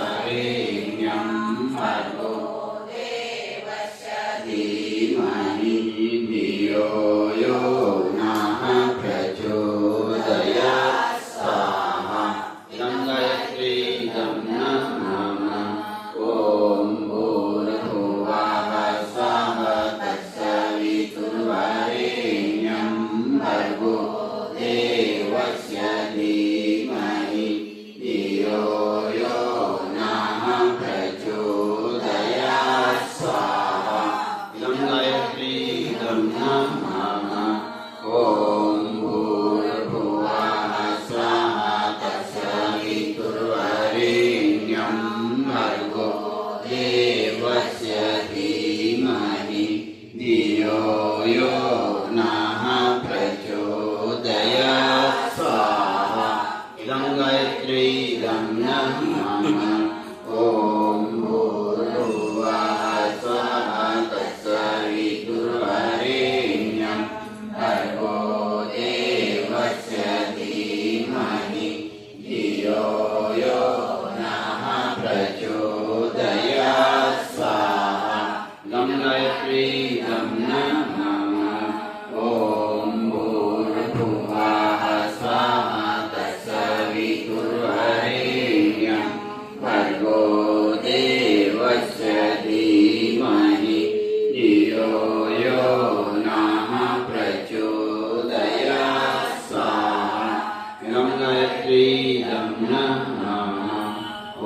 वितुर्वरेण्यं भर्गो देवस्य धीमहि धियो यो नः प्रचोदयात् स्वाहा इदं गायत्रीदं नमः ॐ भूर्भुवः स्वः तत्सवितुर्वरेण्यं भर्गो देवस्य धीमहि धियो यो नः प्रचोदयात् स्वाहा इदं गायत्रीदं नमः ॐ भूर्भुवः स्वः तत्सवितुर्वरेण्यं भर्गो देवस्य धीमहि धियो यो नः प्रचोदयात् स्वाहा इदं गायत्रीदं नमः